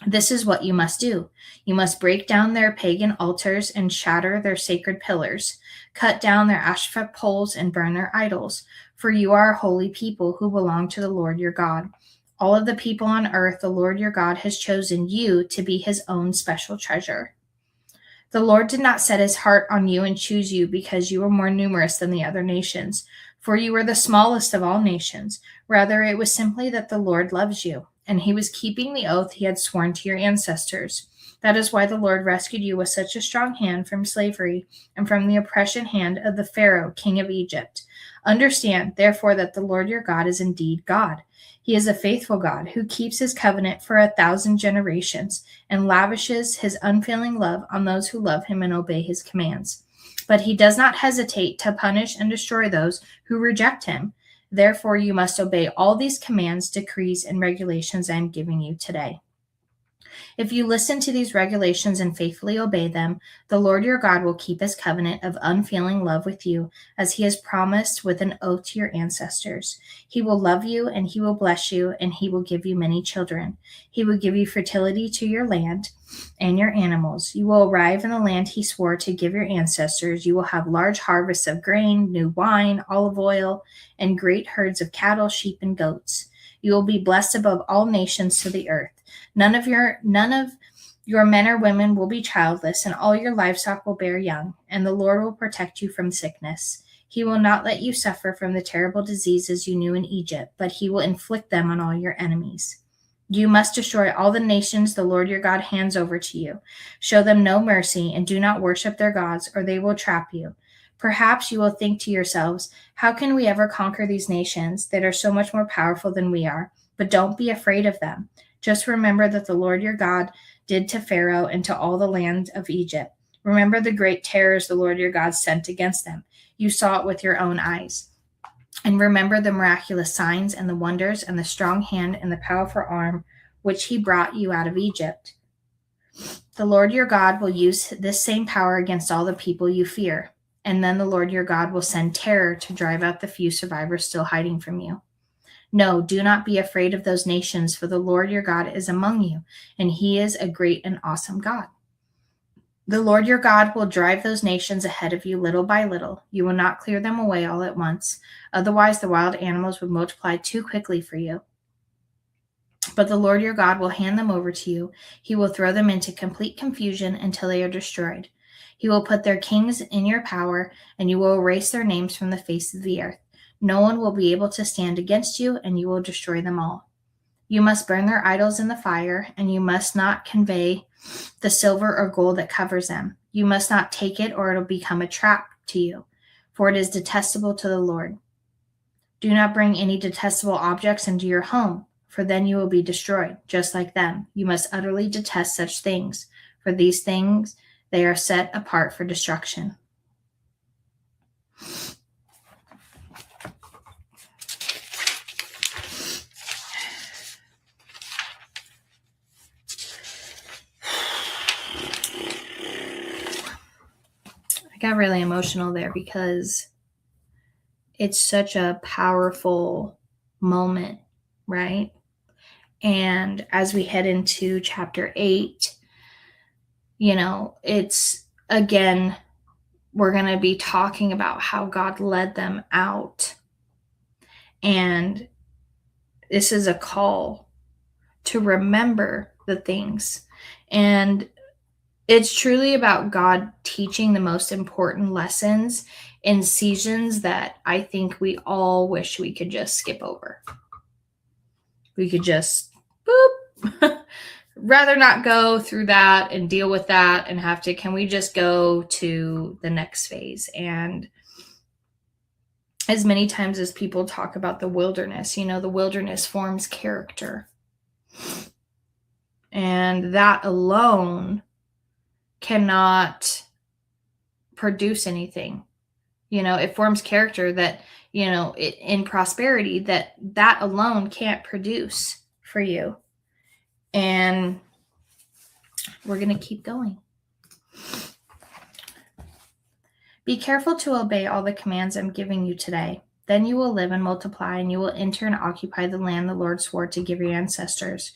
This is what you must do. You must break down their pagan altars and shatter their sacred pillars. Cut down their Asherah poles and burn their idols, for you are a holy people who belong to the Lord your God. All of the people on earth, the Lord your God has chosen you to be his own special treasure. The Lord did not set his heart on you and choose you because you were more numerous than the other nations, for you were the smallest of all nations. Rather, it was simply that the Lord loves you, and he was keeping the oath he had sworn to your ancestors. That is why the Lord rescued you with such a strong hand from slavery and from the oppression hand of the Pharaoh, king of Egypt. Understand, therefore, that the Lord your God is indeed God. He is a faithful God who keeps his covenant for 1,000 generations and lavishes his unfailing love on those who love him and obey his commands. But he does not hesitate to punish and destroy those who reject him. Therefore, you must obey all these commands, decrees, and regulations I am giving you today. If you listen to these regulations and faithfully obey them, the Lord your God will keep his covenant of unfailing love with you, as he has promised with an oath to your ancestors. He will love you, and he will bless you, and he will give you many children. He will give you fertility to your land and your animals. You will arrive in the land he swore to give your ancestors. You will have large harvests of grain, new wine, olive oil, and great herds of cattle, sheep, and goats. You will be blessed above all nations to the earth. None of your men or women will be childless, and all your livestock will bear young, and the Lord will protect you from sickness. He will not let you suffer from the terrible diseases you knew in Egypt, but he will inflict them on all your enemies. You must destroy all the nations the Lord your God hands over to you. Show them no mercy and do not worship their gods, or they will trap you. Perhaps you will think to yourselves, how can we ever conquer these nations that are so much more powerful than we are? But don't be afraid of them. Just remember that the Lord your God did to Pharaoh and to all the land of Egypt. Remember the great terrors the Lord your God sent against them. You saw it with your own eyes. And remember the miraculous signs and the wonders and the strong hand and the powerful arm which he brought you out of Egypt. The Lord your God will use this same power against all the people you fear. And then the Lord your God will send terror to drive out the few survivors still hiding from you. No, do not be afraid of those nations, for the Lord your God is among you, and he is a great and awesome God. The Lord your God will drive those nations ahead of you little by little. You will not clear them away all at once. Otherwise, the wild animals would multiply too quickly for you. But the Lord your God will hand them over to you. He will throw them into complete confusion until they are destroyed. He will put their kings in your power, and you will erase their names from the face of the earth. No one will be able to stand against you, and you will destroy them all. You must burn their idols in the fire, and you must not convey the silver or gold that covers them. You must not take it, or it will become a trap to you, for it is detestable to the Lord. Do not bring any detestable objects into your home, for then you will be destroyed, just like them. You must utterly detest such things, for these things they are set apart for destruction. I got really emotional there because it's such a powerful moment, right? And as we head into chapter 8, it's again, we're going to be talking about how God led them out. And this is a call to remember the things. And it's truly about God teaching the most important lessons in seasons that I think we all wish we could just skip over. We could just, boop, rather not go through that and deal with that and can we just go to the next phase? And as many times as people talk about the wilderness, the wilderness forms character. And that alone cannot produce anything. It forms character that, in prosperity that alone can't produce for you. And we're going to keep going. Be careful to obey all the commands I'm giving you today. Then you will live and multiply, and you will enter and occupy the land the Lord swore to give your ancestors.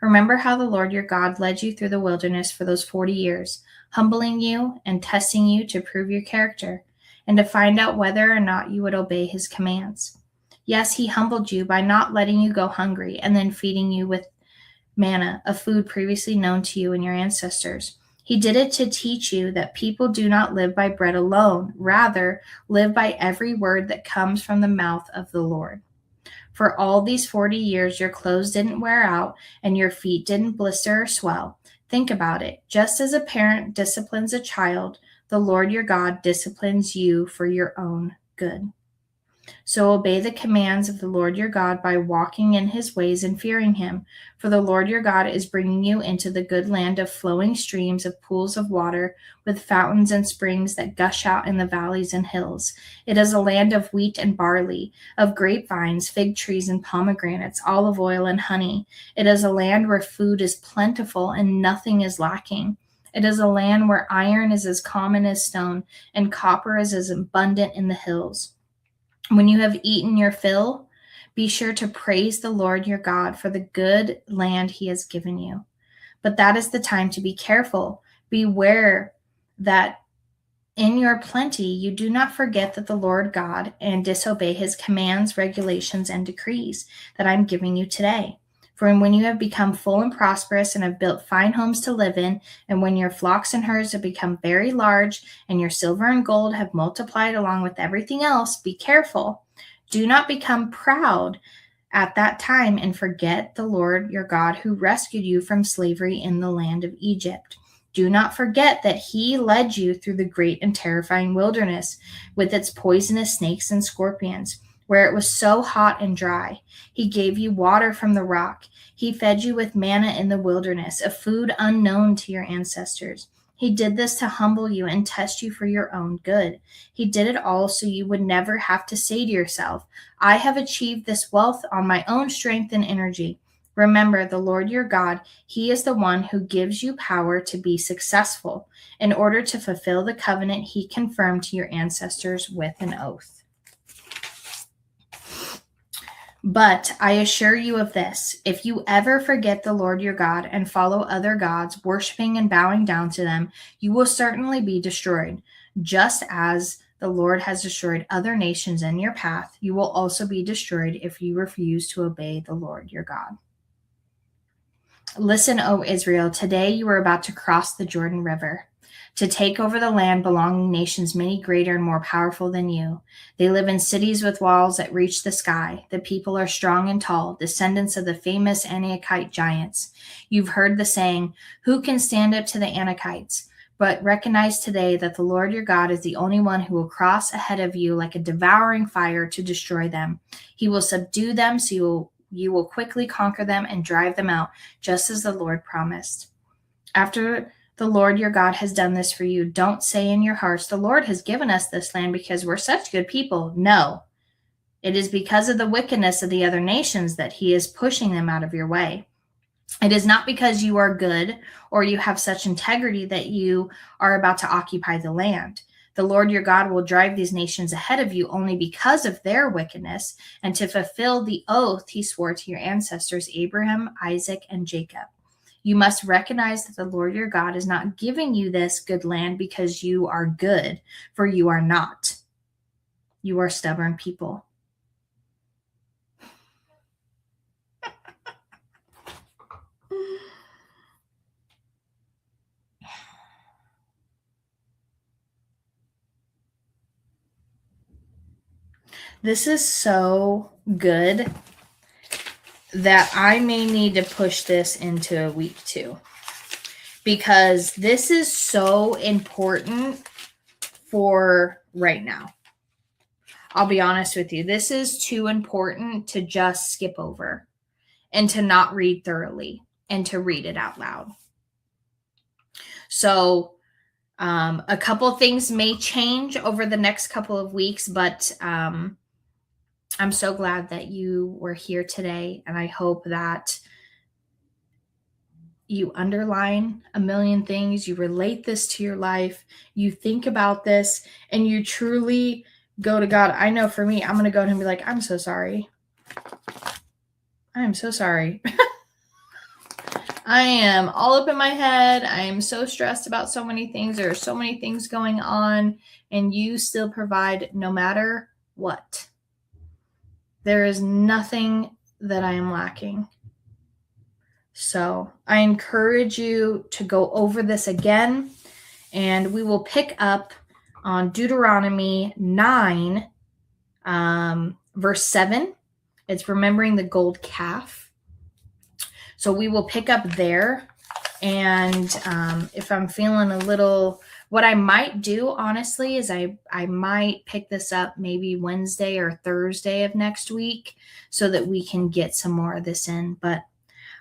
Remember how the Lord your God led you through the wilderness for those 40 years, humbling you and testing you to prove your character, and to find out whether or not you would obey his commands. Yes, he humbled you by not letting you go hungry and then feeding you with manna, a food previously known to you and your ancestors. He did it to teach you that people do not live by bread alone, rather live by every word that comes from the mouth of the Lord. For all these 40 years, your clothes didn't wear out and your feet didn't blister or swell. Think about it. Just as a parent disciplines a child, the Lord your God disciplines you for your own good. So obey the commands of the Lord your God by walking in his ways and fearing him. For the Lord your God is bringing you into the good land of flowing streams, of pools of water, with fountains and springs that gush out in the valleys and hills. It is a land of wheat and barley, of grapevines, fig trees and pomegranates, olive oil and honey. It is a land where food is plentiful and nothing is lacking. It is a land where iron is as common as stone, and copper is as abundant in the hills. When you have eaten your fill, be sure to praise the Lord your God for the good land he has given you. But that is the time to be careful. Beware that in your plenty you do not forget that the Lord God and disobey his commands, regulations, and decrees that I'm giving you today. For when you have become full and prosperous and have built fine homes to live in, and when your flocks and herds have become very large, and your silver and gold have multiplied along with everything else, be careful. Do not become proud at that time and forget the Lord your God who rescued you from slavery in the land of Egypt. Do not forget that he led you through the great and terrifying wilderness with its poisonous snakes and scorpions, where it was so hot and dry. He gave you water from the rock. He fed you with manna in the wilderness, a food unknown to your ancestors. He did this to humble you and test you for your own good. He did it all so you would never have to say to yourself, I have achieved this wealth on my own strength and energy. Remember the Lord your God. He is the one who gives you power to be successful in order to fulfill the covenant he confirmed to your ancestors with an oath. But I assure you of this, if you ever forget the Lord your God and follow other gods, worshiping and bowing down to them, you will certainly be destroyed. Just as the Lord has destroyed other nations in your path, you will also be destroyed if you refuse to obey the Lord your God. Listen, O Israel, today you are about to cross the Jordan River, to take over the land belonging to nations many greater and more powerful than you. They live in cities with walls that reach the sky. The people are strong and tall, descendants of the famous Anakim giants. You've heard the saying, who can stand up to the Anakites? But recognize today that the Lord your God is the only one who will cross ahead of you like a devouring fire to destroy them. He will subdue them so you will quickly conquer them and drive them out, just as the Lord promised. After the Lord your God has done this for you, don't say in your hearts, the Lord has given us this land because we're such good people. No, it is because of the wickedness of the other nations that he is pushing them out of your way. It is not because you are good or you have such integrity that you are about to occupy the land. The Lord your God will drive these nations ahead of you only because of their wickedness and to fulfill the oath he swore to your ancestors, Abraham, Isaac, and Jacob. You must recognize that the Lord your God is not giving you this good land because you are good, for you are not. You are stubborn people. This is so good that I may need to push this into week 2 because this is so important for right now. I'll be honest with you. This is too important to just skip over and to not read thoroughly and to read it out loud. So a couple things may change over the next couple of weeks, but I'm so glad that you were here today, and I hope that you underline a million things, you relate this to your life, you think about this, and you truly go to God. I know for me, I'm going to go to him and be like, I'm so sorry. I am so sorry. I am all up in my head. I am so stressed about so many things. There are so many things going on, and you still provide no matter what. There is nothing that I am lacking. So I encourage you to go over this again, and we will pick up on Deuteronomy 9, verse 7. It's remembering the gold calf. So we will pick up there. And if I'm feeling a little, what I might do, honestly, is I might pick this up maybe Wednesday or Thursday of next week so that we can get some more of this in. But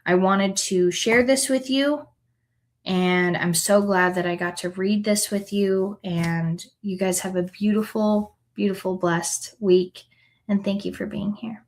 I wanted to share this with you, and I'm so glad that I got to read this with you. And you guys have a beautiful, beautiful, blessed week. And thank you for being here.